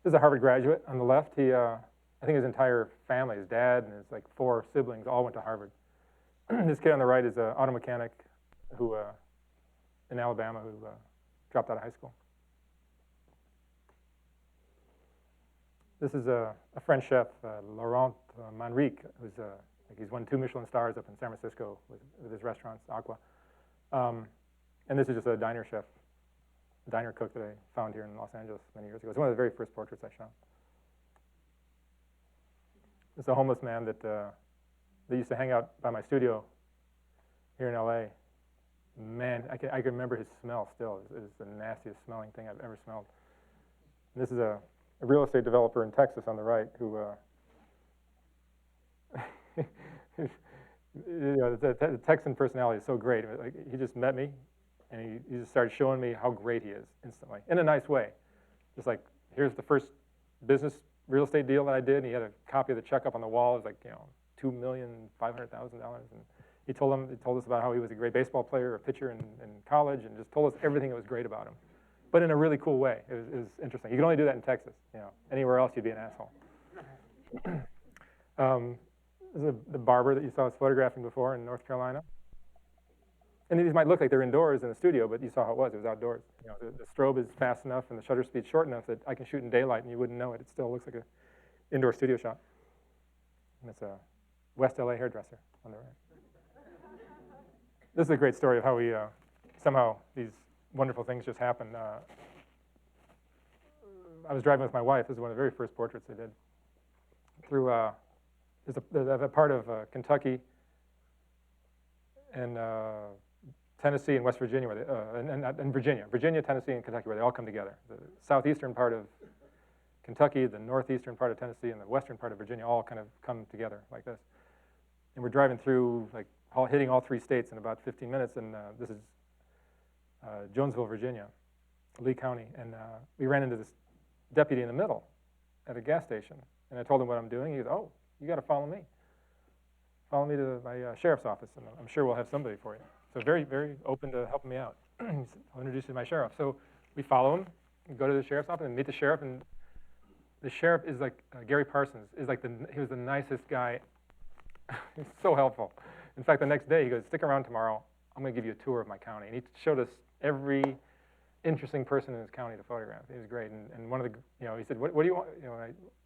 This is a Harvard graduate on the left. I think his entire family, his dad and his like 4 siblings, all went to Harvard. This kid on the right is an auto mechanic who, in Alabama, who dropped out of high school. This is a French chef, Laurent Manrique, who's like he's won 2 Michelin stars up in San Francisco with his restaurants, Aqua. And this is just a diner chef, a diner cook that I found here in Los Angeles many years ago. It's one of the very first portraits I shot. This is a homeless man that used to hang out by my studio here in LA. Man, I can remember his smell still. It was the nastiest smelling thing I've ever smelled. And this is a real estate developer in Texas on the right who, the Texan personality is so great. Like, he just met me, and he just started showing me how great he is instantly, in a nice way. Just like, here's the first business real estate deal that I did, and he had a copy of the check up on the wall. It was like, $2,500,000, and he told us about how he was a great baseball player, a pitcher in college, and just told us everything that was great about him, but in a really cool way. It was interesting. You can only do that in Texas. Anywhere else you'd be an asshole. This is the barber that you saw us photographing before in North Carolina. And these might look like they're indoors in the studio, but you saw how it was. It was outdoors. The strobe is fast enough and the shutter speed short enough that I can shoot in daylight and you wouldn't know it. It still looks like an indoor studio shot. And it's a West LA hairdresser on the right. This is a great story of how we somehow these wonderful things just happened. I was driving with my wife. This is one of the very first portraits I did. Through there's a part of Kentucky and Tennessee and West Virginia, and Virginia, Tennessee, and Kentucky, where they all come together. The southeastern part of Kentucky, the northeastern part of Tennessee, and the western part of Virginia all kind of come together like this. And we're driving through, like, hitting all 3 states in about 15 minutes, and this is Jonesville, Virginia, Lee County, and we ran into this deputy in the middle at a gas station, and I told him what I'm doing. He goes, "Oh, you got to follow me. Follow me to my sheriff's office, and I'm sure we'll have somebody for you." So very, very open to helping me out. I'll introduce you to my sheriff. So we follow him, we go to the sheriff's office and meet the sheriff, and the sheriff is like Gary Parsons. He was the nicest guy. He's so helpful. In fact, the next day he goes, "Stick around tomorrow. I'm going to give you a tour of my county." And he showed us every interesting person in his county to photograph. He was great. And one of the, he said, what do you want?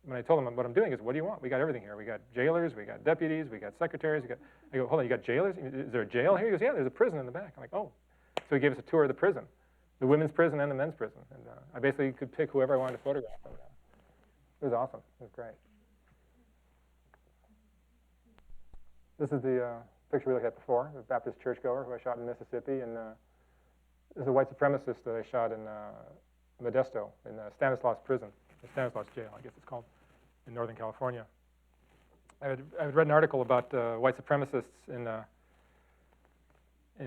When I told him what I'm doing, he said, "What do you want? We got everything here. We got jailers, we got deputies, we got secretaries. I go, "Hold on, you got jailers? Is there a jail here?" He goes, "Yeah, there's a prison in the back." I'm like, "Oh." So he gave us a tour of the prison, the women's prison and the men's prison. And I basically could pick whoever I wanted to photograph. And, it was awesome. It was great. This is the picture we looked at before, the Baptist churchgoer who I shot in Mississippi. And there's a white supremacist that I shot in Modesto, in Stanislaus Prison, the Stanislaus Jail, I guess it's called, in Northern California. I had read an article about white supremacists in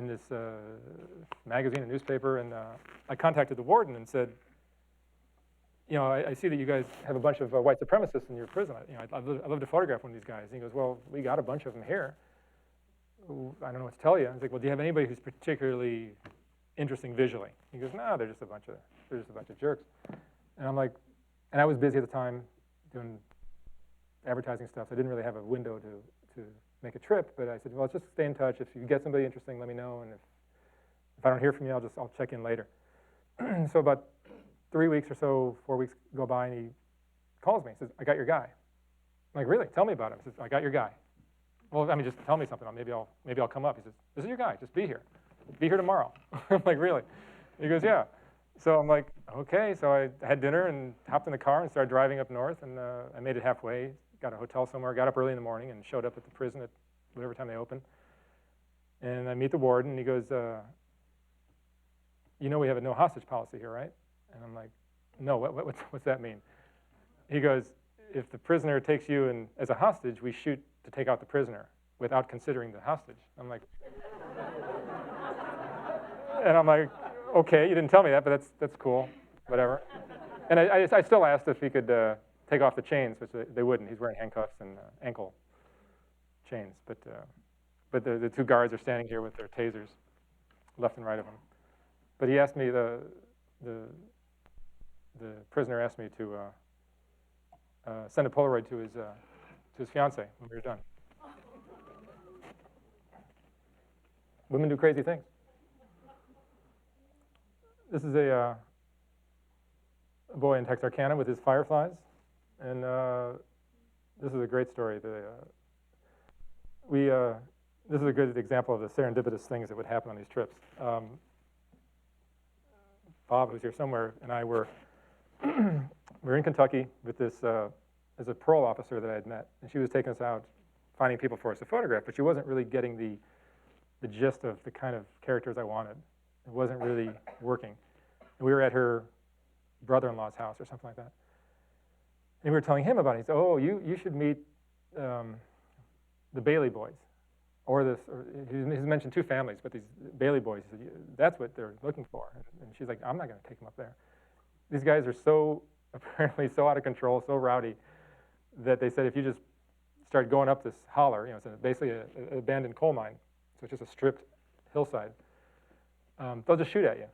this magazine, a newspaper, and I contacted the warden and said, I see that you guys have a bunch of white supremacists in your prison. I'd love to photograph one of these guys. And he goes, "Well, we got a bunch of them here. I don't know what to tell you." I was like, "Well, do you have anybody who's particularly interesting visually?" He goes, "No, they're just a bunch of jerks." And I'm like, and I was busy at the time doing advertising stuff, so I didn't really have a window to make a trip. But I said, "Well, just stay in touch. If you get somebody interesting, let me know. And if I don't hear from you, I'll check in later." So about 3 weeks or so, 4 weeks go by, and he calls me. He says, "I got your guy." I'm like, "Really? Tell me about him." He says, "I got your guy." "Well, I mean, just tell me something. Maybe I'll come up." He says, "This is your guy. Just be here. Be here tomorrow." I'm like, "Really?" He goes, "Yeah." So I'm like, "Okay." So I had dinner and hopped in the car and started driving up north, and I made it halfway, got a hotel somewhere, got up early in the morning, and showed up at the prison at whatever time they open. And I meet the warden, and he goes, "We have a no hostage policy here, right?" And I'm like, "No, what's that mean?" He goes, "If the prisoner takes you in as a hostage, we shoot to take out the prisoner without considering the hostage." I'm like, and I'm like, "Okay, you didn't tell me that, but that's cool, whatever." And I still asked if he could take off the chains, which they wouldn't. He's wearing handcuffs and ankle chains, but the 2 guards are standing here with their tasers, left and right of him. But he asked me, the prisoner asked me to send a Polaroid to his fiancée when we were done. Women do crazy things. This is a boy in Texarkana with his fireflies, and this is a great story. This is a good example of the serendipitous things that would happen on these trips. Bob, who's here somewhere, and I were in Kentucky with this as a parole officer that I had met, and she was taking us out, finding people for us to photograph, but she wasn't really getting the gist of the kind of characters I wanted. It wasn't really working. And we were at her brother-in-law's house or something like that. And we were telling him about it. He said, "Oh, you should meet the Bailey boys." Or he's mentioned two families, but these Bailey boys, he said, "That's what they're looking for." And she's like, "I'm not going to take them up there." These guys are apparently so out of control, so rowdy, that they said if you just start going up this holler, it's basically an abandoned coal mine, so it's just a stripped hillside, they'll just shoot at you.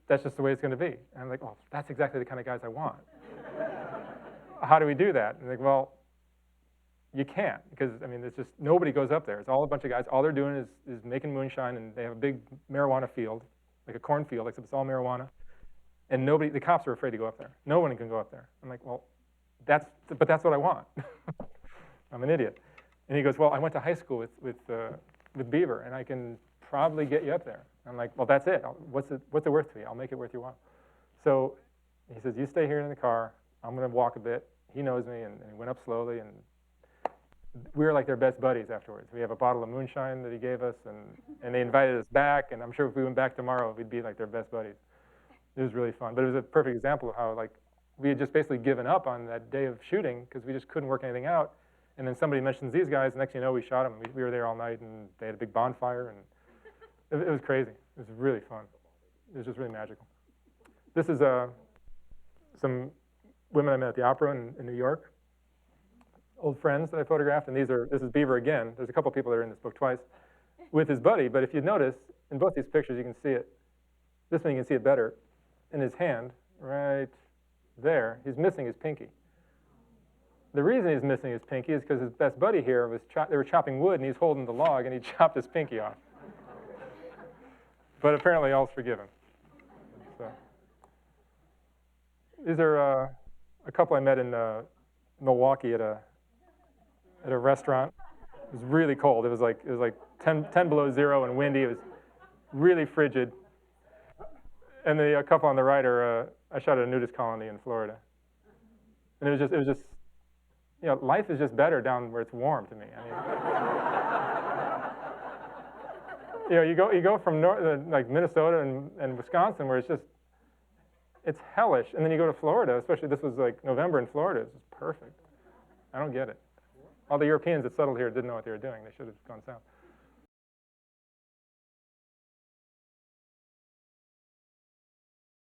That's just the way it's going to be. And I'm like, "Oh, that's exactly the kind of guys I want." How do we do that? And like, well, you can't, because it's just nobody goes up there. It's all a bunch of guys. All they're doing is making moonshine, and they have a big marijuana field, like a cornfield, except it's all marijuana. And the cops are afraid to go up there. No one can go up there. I'm like, well, that's what I want. I'm an idiot. And he goes, "Well, I went to high school with Beaver, and I can probably get you up there." I'm like, "Well, that's it. What's it worth to me? I'll make it worth your while." So he says, "You stay here in the car. I'm going to walk a bit." He knows me, and he went up slowly, and we were like their best buddies afterwards. We have a bottle of moonshine that he gave us, and they invited us back, and I'm sure if we went back tomorrow, we'd be like their best buddies. It was really fun. But it was a perfect example of how we had just basically given up on that day of shooting because we just couldn't work anything out. And then somebody mentions these guys, and next thing you know, we shot them. We were there all night, and they had a big bonfire, and it was crazy. It was really fun. It was just really magical. This is some women I met at the opera in New York, old friends that I photographed, and this is Beaver again. There's a couple people that are in this book twice with his buddy, but if you notice, in both these pictures, you can see it. This one you can see it better. In his hand, right there, he's missing his pinky. The reason he's missing his pinky is because his best buddy here they were chopping wood, and he's holding the log, and he chopped his pinky off. But apparently all's forgiven. So these are a couple I met in Milwaukee at a restaurant. It was really cold. It was like 10 below zero and windy. It was really frigid. And the couple on the right I shot at a nudist colony in Florida. And it was just life is just better down where it's warm to me. You go from like Minnesota and Wisconsin, where it's hellish, and then you go to Florida, especially this was like November in Florida. It's just perfect. I don't get it. All the Europeans that settled here didn't know what they were doing. They should have gone south.